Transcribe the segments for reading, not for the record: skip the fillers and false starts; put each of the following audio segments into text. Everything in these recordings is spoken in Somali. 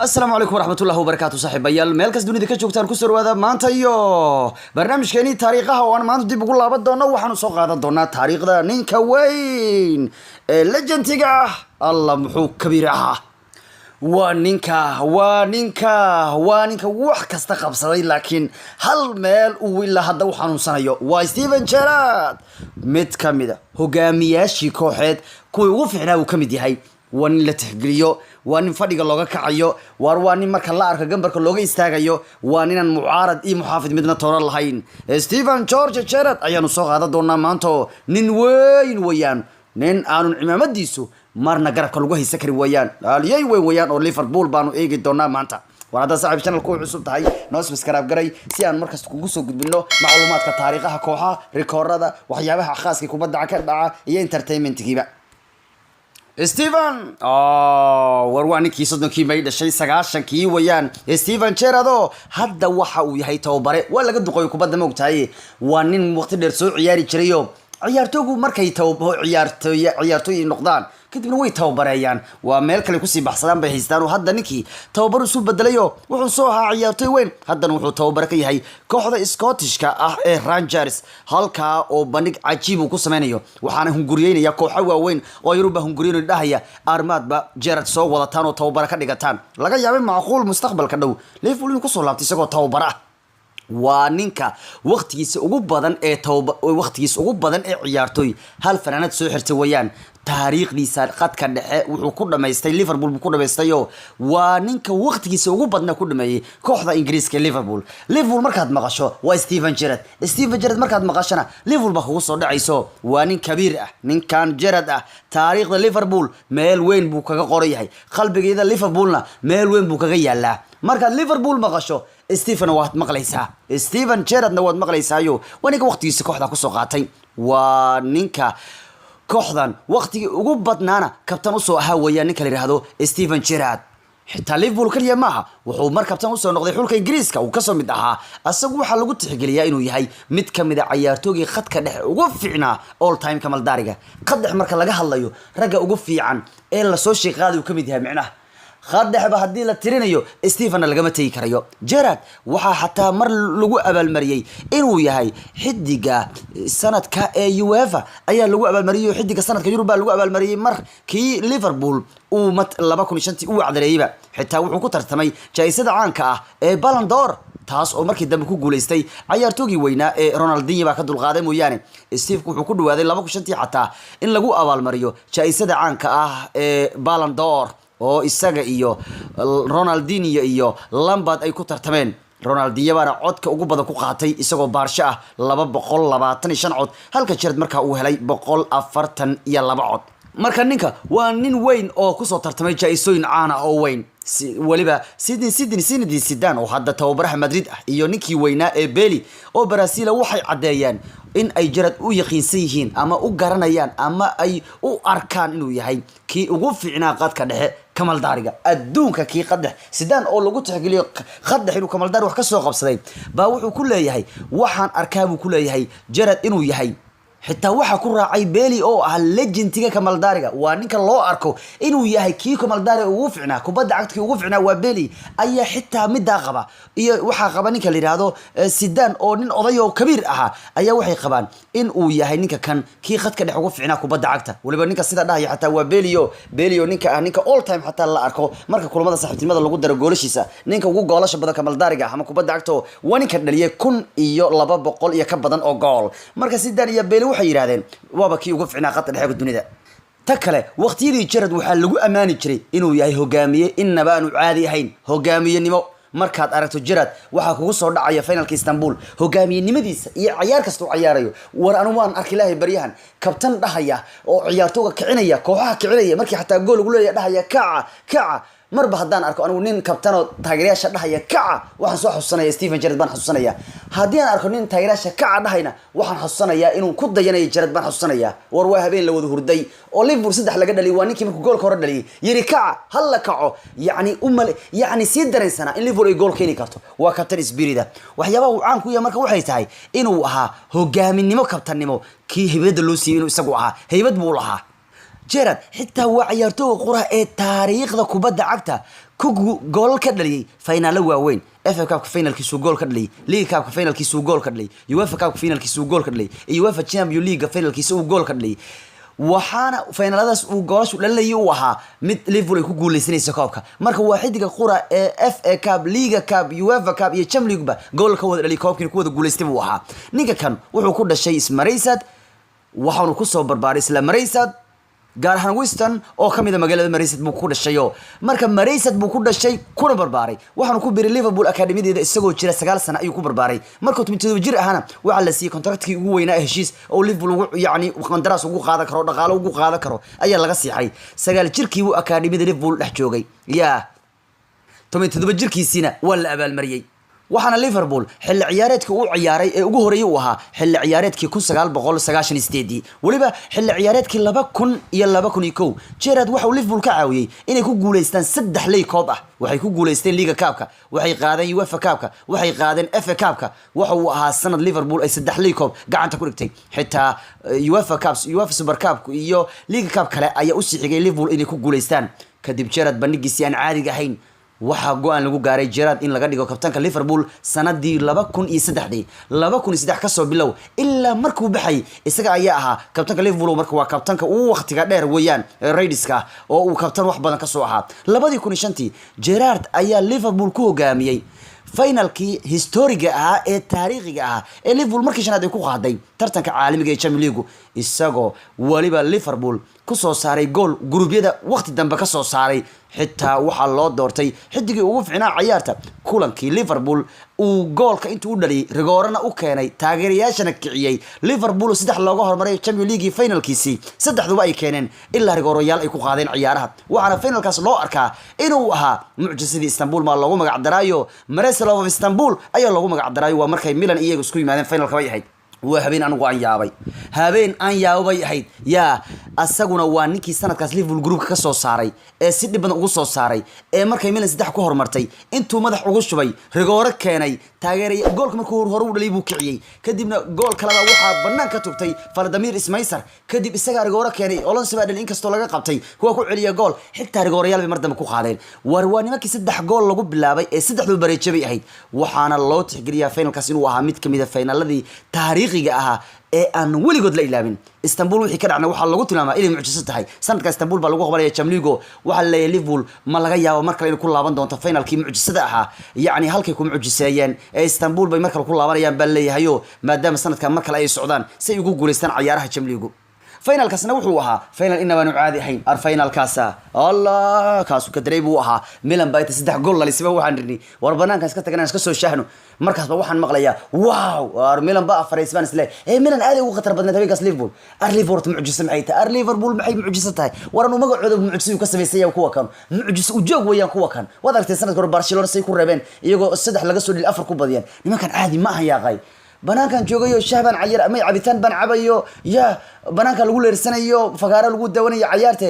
السلام عليكم ورحمة الله وبركاته صاحب بيال مالكس دوني دكتور جوكتان كسر وهذا ما أنت برنامج كني تاريخها وأنا ما أنت بقول لها بدنا وحنا سوق هذا دونا تاريخ ذا نينك وين لجن تجاه الله محوك كبيرها وانينكا wax kasta qabsaday laakiin hal meel uu ila hadda u xanuunsanayo waa Steven Gerrard mid kamida hogaamiyaashii kooxeed kuwii ugu fiicnaa uu kamid yahay waan la tixgeliyo waan fadhiga looga kacayo waan marka la arko gambarka looga istaagayo waan inaan mucaarad iyo muxaafid midna tooran lahayn Steven Gerrard ayaanu soo qaadan doonaa maanta nin weyn wayaan nin aanu cimaamadiisu marna garabka lagu haysan kari wayaan aliyay wayaan oo Liverpool baanu eegi doonaa maanta wada saaxiib channel ku cusub tahay noo subscribe garay si aan markaas kugu soo gudbino macluumaadka taariikhaha kooxaha rikoorada waxyaabaha khaaska kubadda ka dhaca iyo entertainment-kiiba Steven warwaaninkii soddonkii may dhashay 9kii wayaan Steven Gerrard hadda waxa uu yahay tababare waa laga duqoy kubadda ma ogtahay waa nin waqti dheer soo ciyaari jirayo ciyaartooygu markay ciyaartooy noqdaan kadibna way tababarayaan waa meel kale ku sii baxsadaan bay haystaan oo hadda ninkii tababar soo bedelayo wuxuu soo ahaa ciyaartooy weyn haddana wuxuu tababar ka yahay kooxda Scottishka ah ee Rangers halka oo bandhig cajiib uu ku sameynayo waxaana hunguriyeynaya kooxo waaweyn oo Yurub hunguriyeyn dhahaya armaadba Gerrard soo wadataan oo tababar ka dhigataan laga yaabay macquul mustaqbalka dhow Liverpool inuu ku soo laabtay isagoo tababar ah waa ninka waqtigiisa ugu badan ee ciyaartooy hal fanaanad soo xirtay wayaan taariikhdiisa qadka dhexe wuxuu ku dhameystay Liverpool ku dhameystayo waa ninka waqtigiisa ugu badna ku dhameeyay kooxda Ingiriiska Liverpool markaad maqasho waa Steven Gerrard markaad maqashana Liverpool ba kugu soo dhacayso waa nin kabiir ah ninkan Gerrard ah taariikhda Liverpool meel weyn buu kaga qorayahay qalbigeeda Liverpoolna meel weyn buu kaga yaalaa markaad Liverpool maqasho Steven waad maqlaysaa Steven Gerrardna waad maqlaysaayo waa ninka waqtigiisa kooxda ku soo qaatay waa ninka kooxdan waqtigii ugu badnaana kabtan u soo ahaa wayaan ninka la yiraahdo Steven Gerrard xitaa Liverpool kaliya maaha wuxuu mar kabtan u soo noqday xulka Ingiriiska uu ka soo mid ahaa asagu waxa lagu tixgeliyaa inuu yahay mid kamid ah ciyaartooyga khadka dhexe ugu fiicnaa all time kamal daariga qaddex marka laga hadlayo ragga ugu fiican ee la soo sheeqaaday uu kamid yahay macnaha khaddex hadii la tirinayo Steven lagama tagi karayo Gerrard waxa xataa mar lagu abaalmariyay inuu yahay xidiga sanadka ee UEFA ayaa lagu abaalmariyay xidiga sanadka Yurub lagu abaalmariyay markii Liverpool uu 2005 uu wacdareeyba xitaa wuxuu ku tartamay jaayisada caanka ah ee Ballon d'Or taas oo markii dambe ku guuleystay ciyaartoygii weynaa ee Ronaldinho ba ka dulqaaday mooyaane Steve wuxuu ku dhawaaday 2005 xataa in lagu abaalmariyo jaayisada caanka ah ee Ballon d'Or oo isaga iyo Ronaldinho iyo Lampard ay ku tartameen Ronaldinho baana codka ugu badan ku qaatay isagoo baarsha ah 225 cod halka Gerrard marka uu helay 142 cod marka ninka waa nin weyn oo ku soo tartamay jaayisooyin caan ah oo weyn waliba Zinedine Zidane oo hadda tababaraha Madrid ah iyo ninkii weynaa ee Bale oo Brazil waxay cadeeyeen in ay Gerrard u yaqiinsan yihiin ama u garanayaan ama ay u arkaan inuu yahay kii ugu fiicnaa qadka dhexe kamal daariga adduunka kii qaddex Zidane oo lagu tixgeliyo qaddex inuu kamal daar wax ka soo qabsaday baa wuxuu ku leeyahay waxaan arkaa buu ku leeyahay Gerrard inuu yahay xitaa waxa ku raacay Bale oo ah legendiga kamal daariga waa ninka loo arko inuu yahay kii kamal daariga ugu fiicnaa kubadda cagta ugu fiicnaa waa Bale ayaa xitaa midda qaba iyo waxa qaba ninka la yiraahdo Zidane oo nin oday oo kabiir ah ayaa waxay qabaan in uu yahay ninka kan kii khadka dhex ugu fiicnaa kubadda cagta waliba ninka sida dhahay xataa waa Bale ninka all time xataa la arko marka kulamada saaxiibtinimada lagu daro goolashiisa ninka ugu goolasha badan kamal daariga ama kubadda cagta waa ninka dhaliyay 1200 iyo ka badan oo gool marka Zidane iyo Bale waxay yiraahdeen waaba kii ugu fiicnaa qadka dhexe dunida ta kale waqtiyadii Gerrard waxa lagu amaani jiray inuu yahay hogaamiye inaba aanu caadi ahayn hogaamiyenimo markaad aragto Gerrard waxa kugu soo dhacaya finalka Istanbul hogaamiyenimadiisa iyo ciyaar kasta uu ciyaarayo war anu waan arki lahay baryahan kabtan dhahaya oo ciyaartooyga kicinaya kooxaha kicinaya markii xataa gool ugu leeyahay dhahaya kaca marba haddaan arko anigu nin kabtan oo taageerayaasha dhahaya kaca waxaan soo xasuusanaya Steven Gerrard baan xasuusanaya haddii aan arko nin taageerayaasha kaca dhahayna waxaan xasuusanayaa inuu ku dayanayo Gerrard baan xasuusanaya war waa habeen la wada hurday oo Liverpool 3 laga dhaliyay waa ninkii markuu goolka hore dhaliyay yiri kaca hal la kaco yani si dareensana in Liverpool ay gool keeni karto waa kabtan Spirida waxyaabaha uu caan ku yahay marka waxay tahay inuu ahaa hogaaminimo kabtannimo kii hibada loo siiyay inuu isagu ahaa haybad buu lahaa Gerrard حتى وعيارتوه قرأ تاريخ ذا كوبادة عكتا gool ka dhaliyay finaalo waaweyn FA Cup finalkiisu gool ka dhaliyay League Cup finalkiisu gool ka dhaliyay UEFA Cup finalkiisu gool ka dhaliyay UEFA Champions League finalkiisu gool ka dhaliyay waxaana finaladaas uu goolashu dhaliyay uu ahaa mid Liverpool ay ku guuleysanayso koobka marka waa xidiga qura ee FA Cup League Cup UEFA Cup iyo Champions League ba gool ka wada dhaliyay koobkii ku wada guuleystay uu ahaa ninka kan wuxuu ku dhashay Ismareysad waxaanu ku soo barbaaray isla Mareysad gaar ahaan Weston oo kamid ah magaalada Mareysad buu ku dhashay marka Mareysad buu ku dhashay kuna barbaaray waxaanu ku biiray Liverpool academy-deeda isagoo jira 9 sano ayuu ku barbaaray markuu 17 jir ahana waxa la siiyay contractkii ugu weynaa heshiis oo Liverpool yaani qandaraas ugu qaadan karo dhaqaale ugu qaadan karo ayaa laga siixay 9 jirkii uu academy-da Liverpool dhex joogay 17 jirkiisina waa la abaalmariyay waxaana Liverpool xilli ciyaareedkii uu ciyaaray ee ugu horeeyay uu ahaa xilli ciyaareedkii 1998 waliba xilli ciyaareedkii 2000 iyo 2001 Gerrard waxa uu Liverpool ka caawiyay inay ku guuleystaan 3 league cup ah waxay ku guuleysteen League Cup-ka waxay qaadeen UEFA Cup-ka waxay qaadeen FA Cup-ka waxa uu ahaa sanad Liverpool ay 3 league cup gacanta ku dhigtay xitaa UEFA Cups UEFA Super Cup iyo League Cup kale ayaa u sii xigay Liverpool inay ku guuleystaan kadib Gerrard bandhigiisii aan caadiga ahayn waxa go'aan lagu gaaray Gerrard in laga dhigo kabtanka Liverpool sanadii 2003 ka soo bilow ilaa markuu baxay isaga ayaa ahaa kabtanka Liverpool markuu waa kabtanka uu waqtiga dheer weeyaan Raiderska oo uu kabtan wax badan ka soo ahaa 2005 Gerrard ayaa Liverpool ku hogaamiyay finalkii historiga ah ee taariikhiga ah ee Liverpool markii shanaad ay ku qaaday tartanka caalamiga ee Champions League isagoo waliba Liverpool ku soo saaray gool gurubyada waqti dambe ka soo saaray xitaa waxa loo doortay xidigii ugu fiicnaa ciyaarta kulankii Liverpool uu goolka intuu u dhaliyay rigoorana u keenay taageerayaashana kiciyay Liverpool saddex looga hormaray Champions League finalkiisi saddexduba ay keeneen ilaa rigooroyaal ay ku qaadeen ciyaaraha waxaana finalkaas loo arkaa inuu ahaa mucjisadii Istanbul ma loogu magac daraayo Marseille of Istanbul ayaa loogu magac daraayo waa markay Milan iyagu isku yimaadeen finalka way ahayd وهابين أنا قاعد يابي هابين أن يابي هيد يا أسقنا وانكي سنة كاس ليفل جروب كسر صاري سيد بدنا قصة صاري مركي ميلان سدح كهر مرتي أنتو مدح قصة شوي رجارك كاني تاجري جولك مكور هرود اللي بوكعي كدينا جول كلا واحد بنان كتبتي فلادمير إسمايسر كدي بسجع رجارك كاني أولن سبعة الإنكس طلع قبتي هو كل عليا جول حتى رجاريال بمرد مكو خالين ورواني ما كي سدح جول لجوب باللعبة سدح بالبريد شبيه هيد وحنا الله تجريها فين الكاسينو وهاميد كمية فين الذي تاريخ ahaa ee aan weligood la ilaabin Istanbul wixii ka dhacna waxa lagu tilmaamaa inay mucjiso tahay sanadka Istanbul baa lagu qabanaya Champions League waxa la Liverpool ma laga yaabo markale inay ku laaban doonto finalkii mucjisada ahaa yaani halkay ku mucjiseeyeen ee Istanbul bay markale ku laabanayaan baa leeyahayo maadaama sanadka markale ay socdaan si ay ugu guuleystaan ciyaaraha Champions League final kaasna wuxuu ahaa final inaba nu caadi ahayn ar final kaasa Allah kaasu ka dareey buu ahaa Milan bay 3 gool la lisba waxaan dirnay war banaanka iska tagnaan iska soo shaahno markaas ba waxaan maqlayaa wow ar Milan ba afar isbaan isle Milan aad ugu khatar badnaa habeenkaas Liverpool ar Liverpool mucjiso maxay tahay ar Liverpool maxay mucjiso tahay waran uu magacooda mucjiso ka sameeyay kuwa kan mucjiso u joog weeyaan kuwa kan wad aragtay sanadka Barcelona say ku reebeen iyagoo saddex laga soo dhil afar ku badiyeen nimankan caadi ma aha yaaqay banaankan joogayo shahban cayir ama cabitaan ban cabayo ya banaanka lagu leersanayo fagaara lagu dawanayo ciyaarta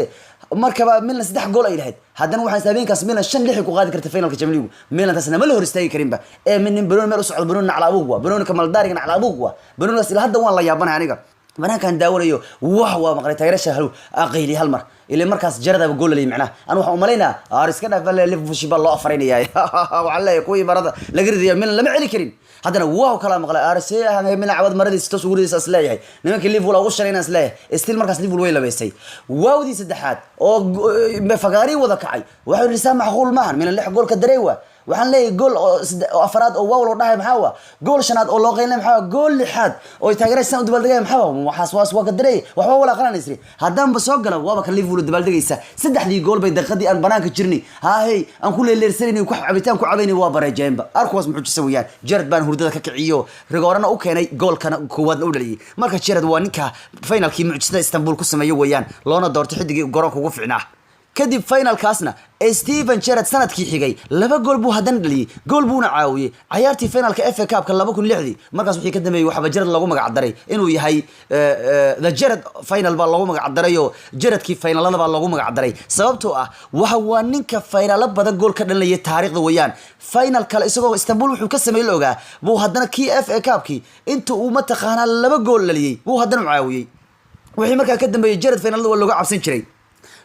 markaba Milan 3 gool ay lahayd haddana waxaan saabeenkaas Milan 5-6 ku qaadi kartay finalka Champions League Milan taasna ma la hor istaagi karin ba min Bruno meel u socdo Bruno nacla abuug Bruno kamal daarigan nacla abuug Bruno ila hadda waan la yaabanahay aniga banaankan daawanayo waa maqlay taageerasha halu aqayli hal mar ilaa markaas jarada gool leey macna aan waxa u maleynaa iska dhaafay Liverpool shibal loo afarinayay waxa la kuwi marada laga riday Milan lama celi karin haddana waaw kala maqlay Arsenal aan Milan cawad maradiis toos ugu ridays asleeyahay nimanka Liverpool ugu shareynaa asleeyahay still markaas Liverpool way labeysay waawdii saddexaad oo fagaari wada kacay waxa risaa macquul maahan Milan 6 gool ka dareewa waxaan leeyahay gool oo afraad oo waaw loo dhahay maxaa gool shanaad oo loo qeynay maxaa gool lixaad oo taageeraysan u dabaldegay maxaa waxaas waa ka dareey waxba wala qalanaysi haddaan ba soo gala waaba ka Liverpool dabaldegaysa saddexdii gool bay daqiiqadii aan banaanka jirnay hey aan ku leeleersanay ku cabitaan ku cabaynay waa bareejeenba arkuwas muxuu weeyaan Gerrard baan hurdada ka kiciyo rigoorana u keenay goolkana koowaad u dhaliyay marka Gerrard waa ninka finalkii mucjisada Istanbul ku sameeyay weeyaan loona doortay xidigii garoonka ugu fiicnaa kadib finalkaasna Steven Gerrard sanadkii xigay 2 gool buu hadan dhaliyay gool buuna caawiyay ciyaartii finalka FA Cup-ka 2006 markaas wixii ka dambeeyay waxa Gerrard lagu magac daray inuu yahay the Gerrard final baa lagu magac darayo Gerrardkii finalada baa lagu magac daray sababtoo ah waxa waa ninka finalo badan gool ka dhaliyay taariikhda weeyaan final kale isagoo Istanbul wuxuu ka sameeyay looga buu hadana kii FA Cup-kii inta uu ma taqaana 2 gool dhaliyay buu hadana caawiyay wixii markaa ka dambeeyay Gerrard finalada waa lagu cabsan jiray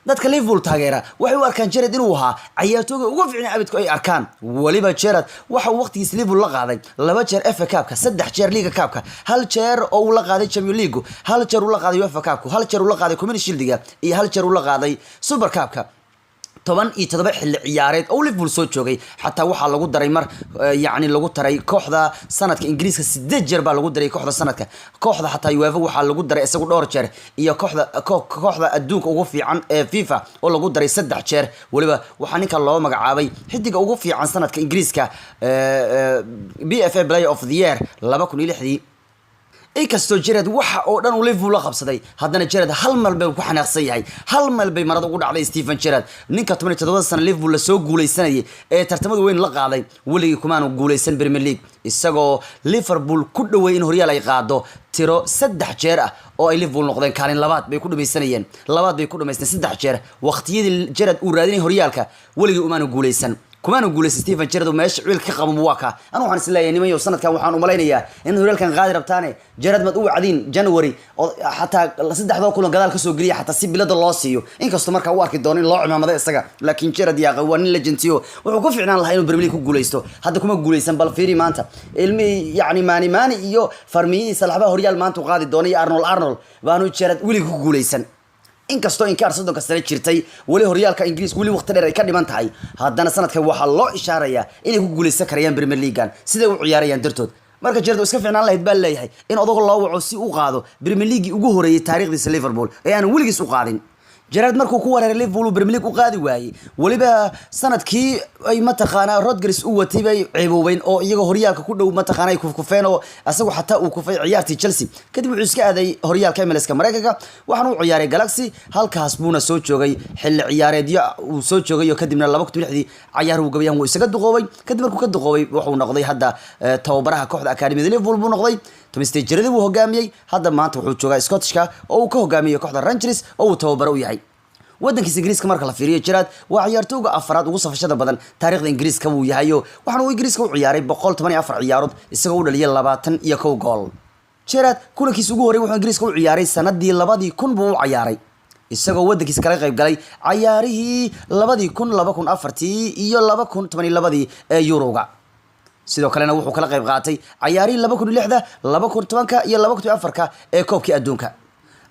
dadka Liverpool taageera waxay u arkaan Gerrard inuu ahaa ciyaartooyga ugu fiican abidku ay arkaan waliba Gerrard waxa uu waqtigiisa Liverpool la qaaday 2 jeer FA Cup-ka 3 jeer Liga Cup-ka 1 jeer oo uu la qaaday Champions League 1 jeer uu la qaaday UEFA Cup-ka 1 jeer uu la qaaday Community Shield-ga iyo 1 jeer uu la qaaday Super Cup-ka 17 xilli ciyaareed oo Liverpool soo joogay xataa waxa lagu daray mar yaani lagu taray kooxda sanadka Ingiriiska 8 jeer baa lagu daray kooxda sanadka kooxda xataa UEFA waxa lagu daray isagu dhowr jeer iyo kooxda adduunka ugu fiican ee FIFA oo lagu daray 3 jeer waliba waxa ninka loo magacaabay xidiga ugu fiican sanadka Ingiriiska BFA Player of the Year 2006 inkastoo Gerrard waxa oo dhan uu Liverpool la qabsaday haddana Gerrard hal mal bay ku xanaaqsan yahay hal mal bay marada ugu dhacday Steven Gerrard ninka 17 sano Liverpool la soo guuleysanayay ee tartamada weyn la qaaday waligii kumaanu guuleysan Premier League isagoo Liverpool ku dhaweey in horyaal ay qaado tiro 3 jeer ah oo ay Liverpool noqdeen kaalin labaad bay ku dhamaysanayeen labaad bay ku dhamaysteen 3 jeer waqtiyadii Gerrard uu raadinay horyaalka waligii umaanu guuleysan kumaanu guuleysay Steven Gerrard oo meesha ciil ka qabo Mwaka anu waxaan isleeyahay nimayo sanadkan waxaan u malaynayaa in horyaalkan qaadi rabtaane Gerrard mad u wacdin January oo xataa saddexdo kulan gadaal ka soo galiya xataa si bilada loo siiyo inkastoo marka uu arki doono in loo cimaamada isaga laakiin Gerrard yaa qawan legendiyo wuxuu ku fiicnaan lahaa inuu Premier League ku guuleysto hadda kuma guuleysan bal fiiri maanta ilmi yaani Mani iyo Firmino salaxba horyaal maanta u qaadi doonay Arnold baanu Gerrard wili ku guuleysan inkastoo inkaar soddonka sano jirtay wali horyaalka Ingiriiska wali waqti dheer ay ka dhiman tahay haddana sanadkan waxa loo ishaarayaa inay ku guuleysan karayaan Premier League sida uu ciyaarayaan dartood marka Gerrard iska fiicnaan lahayd baa leeyahay in odaga loo waco si uu qaado Premier League ugu horeeyay taariikhdiisa Liverpool ee aan waligiis u qaadin Gerrard markuu ku wareeray Liverpool Premier League u qaadi waayay waliba sanadkii ay mataqaana Rodgers u watay bay ciiboobeen oo iyaga horyaalka ku dhow mataqaana ay kufeen oo asagu xataa uu kufay ciyaartii Chelsea kadib wuxuu iska aaday horyaalka MLS-ka Mareykanka waxaana uu ciyaaray Galaxy halkaas buuna soo joogay xilli ciyaareedyo uu soo joogay oo kadibna 2006 ciyaar uu gabayaan uu isaga duqoobay kadib markuu ka duqoobay wuxuu noqday hadda tababaraha kooxda Academy Liverpool buu noqday tumistii Gerrard uu hogaamiyay hadda maanta wuxuu joogaa Scottishka oo uu ka hogaamiyay kooxda Rangers oo uu tababaro u yahay wadankiisa Ingiriiska marka la fiiriyo Gerrard waa ciyaartooyga afraad ugu safashada badan taariikhda Ingiriiska uu yahay waxaana uu Ingiriiska u ciyaaray 114 ciyaarood isagoo u dhaliyay 21 gool Gerrard kulankiisa ugu horeeyay wuxuu Ingiriiska u ciyaaray sanadii 2000 buu u ciyaaray isagoo wadankiisa kala qayb galay ciyaarihii 2004 iyo 2012 ee Euroga sidoo kalena wuxuu kala qayb qaatay ciyaarihii 2006 2010 iyo 2004 ee koobkii adduunka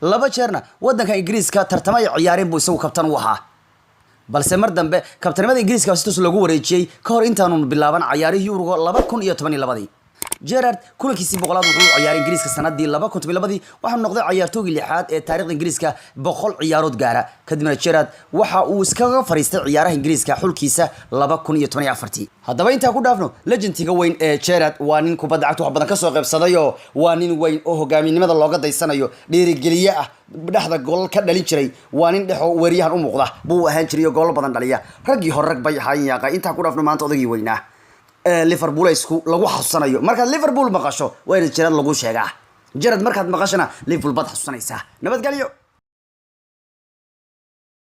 laba jeerna wadanka Ingiriiska tartamay ciyaareen buu isagu kabtan u ahaa balse mar dambe kabtanimada Ingiriiska si toos loogu wareejiyay ka hor intaanu bilaaban ciyaarihii Euro 2012 Gerrard kulankiisii boqolaad wuxuu ciyaaray Ingiriiska sanadii 2012 waxa noqday ciyaartoygii lixaad ee taariikhda Ingiriiska 100 ciyaarood gaara kadibna Gerrard waxa uu iskaga fariistay ciyaaraha Ingiriiska xulkiisa 2014 haddaba inta ku dhaafno legendiga weyn ee Gerrard waa nin kubadda cagta wax badan ka soo qaybsaday oo waa nin weyn oo hogaaminimada looga daysanayo dhiirigeliye ah dhaxda gool ka dhalin jiray waa nin dhaxo weeriyahan u muuqda buu ahaan jiray gool badan dhaliya ragii hore rag bay ahaayeen yaqa inta ku dhaafno maanta odagii weynaa Liverpool isku lagu xasuusanayo marka Liverpool maqasho waa in Gerrard lagu sheegaa Gerrard markaad maqashana Liverpool bad xasuusanaysa nabadgelyo